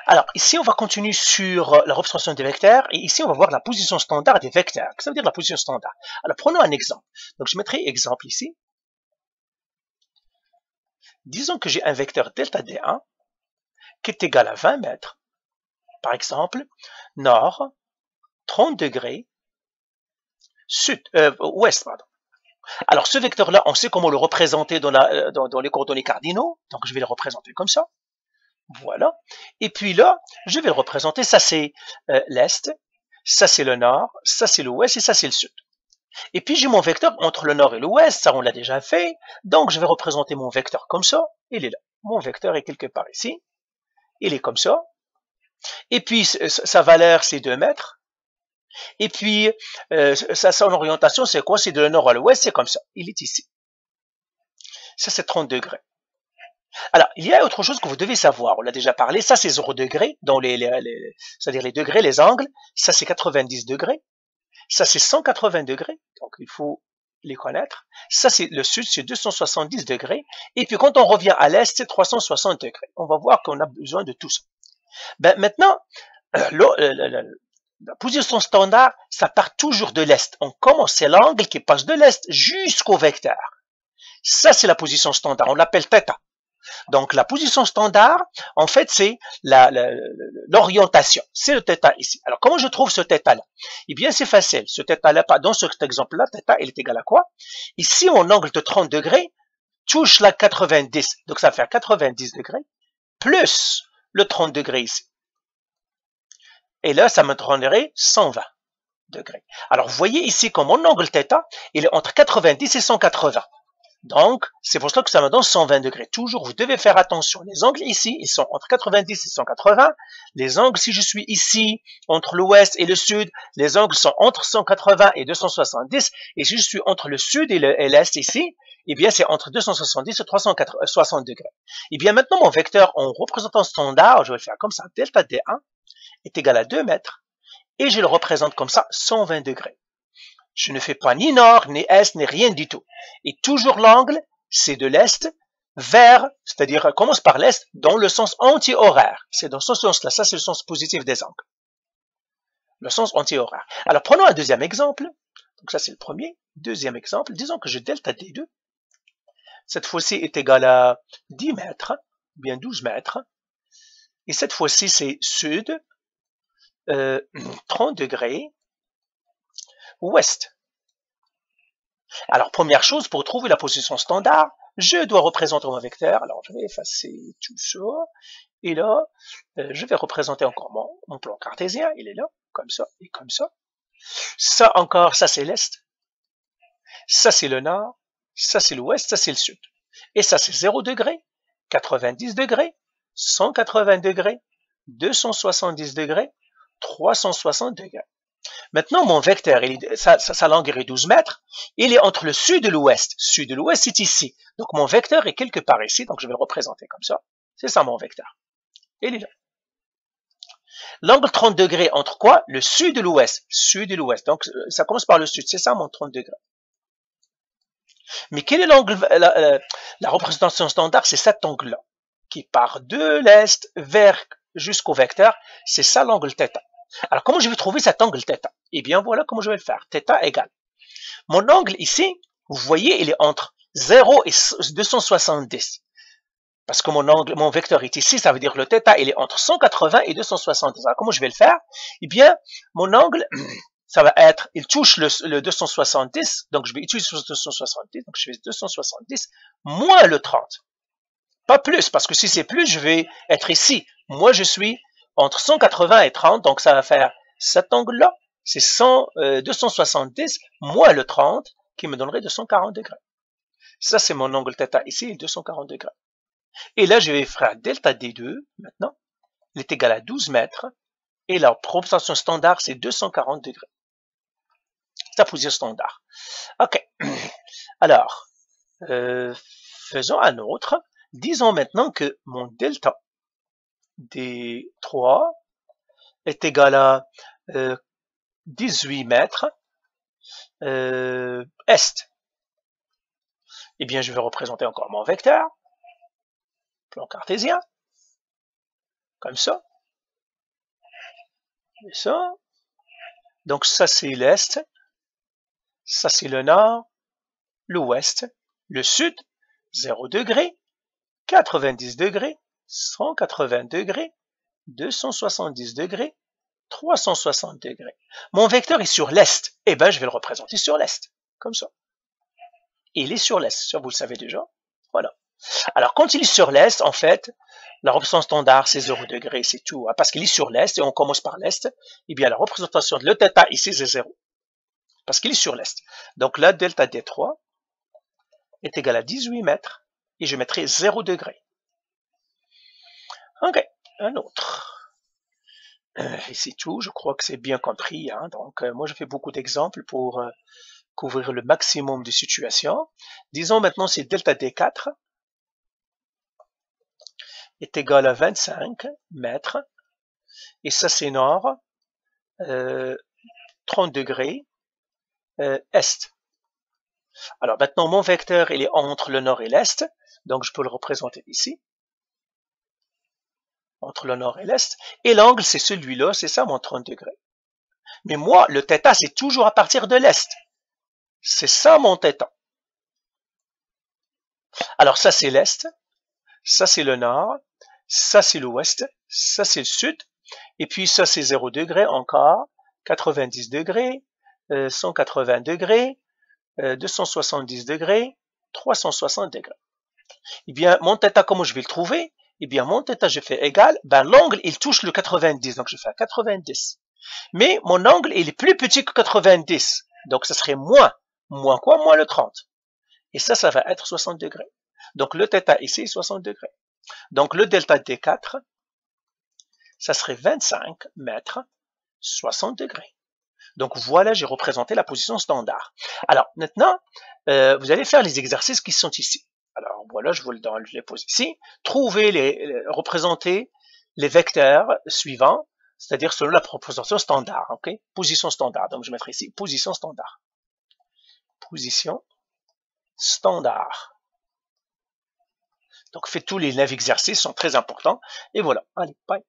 Alors, ici, on va continuer sur la représentation des vecteurs, et ici, on va voir la position standard des vecteurs. Qu'est-ce que ça veut dire la position standard? Alors, prenons un exemple. Donc, je mettrai exemple ici. Disons que j'ai un vecteur delta D1 qui est égal à 20 mètres. Par exemple, nord, 30 degrés, sud, ouest, pardon. Alors, ce vecteur-là, on sait comment le représenter dans les coordonnées cardinaux. Donc, je vais le représenter comme ça. Voilà. Et puis là, je vais le représenter. Ça, c'est l'est. Ça, c'est le nord. Ça, c'est l'ouest. Et ça, c'est le sud. Et puis, j'ai mon vecteur entre le nord et l'ouest. Ça, on l'a déjà fait. Donc, je vais représenter mon vecteur comme ça. Il est là. Mon vecteur est quelque part ici. Il est comme ça. Et puis, sa valeur, c'est 2 mètres. Et puis, son orientation, c'est quoi? C'est de le nord à l'ouest. C'est comme ça. Il est ici. Ça, c'est 30 degrés. Alors, il y a autre chose que vous devez savoir. On l'a déjà parlé. Ça, c'est 0 degrés, dans c'est-à-dire les degrés, les angles. Ça, c'est 90 degrés. Ça, c'est 180 degrés. Donc, il faut les connaître. Ça, c'est le sud, c'est 270 degrés. Et puis, quand on revient à l'est, c'est 360 degrés. On va voir qu'on a besoin de tout ça. Ben, maintenant, la position standard, ça part toujours de l'est. On commence, c'est l'angle qui passe de l'est jusqu'au vecteur. Ça, c'est la position standard. On l'appelle θ. Donc, la position standard, en fait, c'est l'orientation. C'est le θ ici. Alors, comment je trouve ce θ-là? Eh bien, c'est facile. Ce θ-là, dans cet exemple-là, θ, il est égal à quoi? Ici, mon angle de 30 degrés touche la 90. Donc, ça fait 90 degrés plus le 30 degrés ici. Et là, ça me donnerait 120 degrés. Alors, vous voyez ici que mon angle θ, il est entre 90 et 180. Donc, c'est pour cela que ça me donne 120 degrés. Toujours, vous devez faire attention. Les angles ici, ils sont entre 90 et 180. Les angles, si je suis ici, entre l'ouest et le sud, les angles sont entre 180 et 270. Et si je suis entre le sud et l'est ici, eh bien, c'est entre 270 et 360 degrés. Eh bien, maintenant, mon vecteur en représentant standard, je vais le faire comme ça, delta D1 est égal à 2 mètres. Et je le représente comme ça, 120 degrés. Je ne fais pas ni nord, ni est, ni rien du tout. Et toujours l'angle, c'est de l'est vers, c'est-à-dire commence par l'est dans le sens anti-horaire. C'est dans ce sens-là. Ça, c'est le sens positif des angles. Le sens anti-horaire. Alors, prenons un deuxième exemple. Donc, ça, c'est le premier. Deuxième exemple. Disons que je delta D2. Cette fois-ci est égal à 10 mètres, bien 12 mètres. Et cette fois-ci, c'est sud, 30 degrés, ouest. Alors, première chose, pour trouver la position standard, je dois représenter mon vecteur. Alors, je vais effacer tout ça. Et là, je vais représenter encore mon plan cartésien. Il est là, comme ça et comme ça. Ça encore, ça c'est l'est. Ça c'est le nord. Ça c'est l'ouest. Ça c'est le sud. Et ça c'est 0 degré, 90 degrés, 180 degrés, 270 degrés, 360 degrés. Maintenant, mon vecteur, sa longueur est 12 mètres. Il est entre le sud et l'ouest. Sud et l'ouest, c'est ici. Donc, mon vecteur est quelque part ici. Donc, je vais le représenter comme ça. C'est ça, mon vecteur. Il est là. L'angle 30 degrés entre quoi? Le sud et l'ouest. Sud et l'ouest. Donc, ça commence par le sud. C'est ça, mon 30 degrés. Mais quel est l'angle, la représentation standard? C'est cet angle-là, qui part de l'est vers jusqu'au vecteur. C'est ça, l'angle θ. Alors, comment je vais trouver cet angle θ? Eh bien, voilà comment je vais le faire. Θ égale. Mon angle ici, vous voyez, il est entre 0 et 270. Parce que mon vecteur est ici, ça veut dire que le θ, il est entre 180 et 270. Alors, comment je vais le faire? Eh bien, mon angle, ça va être, il touche le 270, donc je vais utiliser le 270, donc je fais 270 moins le 30. Pas plus, parce que si c'est plus, je vais être ici. Moi, je suis entre 180 et 30, donc ça va faire cet angle-là, c'est 270 moins le 30, qui me donnerait 240 degrés. Ça, c'est mon angle θ ici, 240 degrés. Et là, je vais faire delta D2, maintenant, il est égal à 12 mètres, et la représentation standard, c'est 240 degrés. C'est la position standard. OK. Alors, faisons un autre. Disons maintenant que mon delta D3 est égal à 18 mètres est. Eh bien, je vais représenter encore mon vecteur, plan cartésien, comme ça. ça. Donc ça c'est l'est, ça c'est le nord, l'ouest, le sud, 0 degré, 90 degrés, 180 degrés, 270 degrés, 360 degrés. Mon vecteur est sur l'est. Eh ben, je vais le représenter sur l'est, comme ça. Et il est sur l'est, ça vous le savez déjà. Voilà. Alors, quand il est sur l'est, en fait, la représentation standard, c'est 0 degré, c'est tout. Parce qu'il est sur l'est, et on commence par l'est, eh bien, la représentation de le θ ici, c'est 0. Parce qu'il est sur l'est. Donc là, delta D3 est égal à 18 mètres, et je mettrai 0 degré. Ok, un autre. Et c'est tout, je crois que c'est bien compris. Hein. Donc, moi, je fais beaucoup d'exemples pour couvrir le maximum de situations. Disons maintenant, c'est delta D4 est égal à 25 mètres. Et ça, c'est nord, 30 degrés, est. Alors maintenant, mon vecteur, il est entre le nord et l'est. Donc, je peux le représenter ici. Entre le nord et l'est. Et l'angle, c'est celui-là, c'est ça mon 30 degrés. Mais moi, le θ, c'est toujours à partir de l'est. C'est ça mon θ. Alors ça, c'est l'est. Ça, c'est le nord. Ça, c'est l'ouest. Ça, c'est le sud. Et puis ça, c'est 0 degré encore. 90 degrés. 180 degrés. 270 degrés. 360 degrés. Eh bien, mon θ, comment je vais le trouver? Eh bien, mon θ, je fais égal, ben, l'angle, il touche le 90, donc je fais 90. Mais mon angle, il est plus petit que 90, donc ça serait moins. Moins quoi? Moins le 30. Et ça va être 60 degrés. Donc le θ ici est 60 degrés. Donc le delta D4, ça serait 25 mètres, 60 degrés. Donc voilà, j'ai représenté la position standard. Alors maintenant, vous allez faire les exercices qui sont ici. Alors voilà, je les pose ici. Représenter les vecteurs suivants, c'est-à-dire selon la proposition standard. Ok, position standard. Donc je mettrai ici position standard. Position standard. Donc faites tous les 9 exercices, sont très importants. Et voilà. Allez, bye.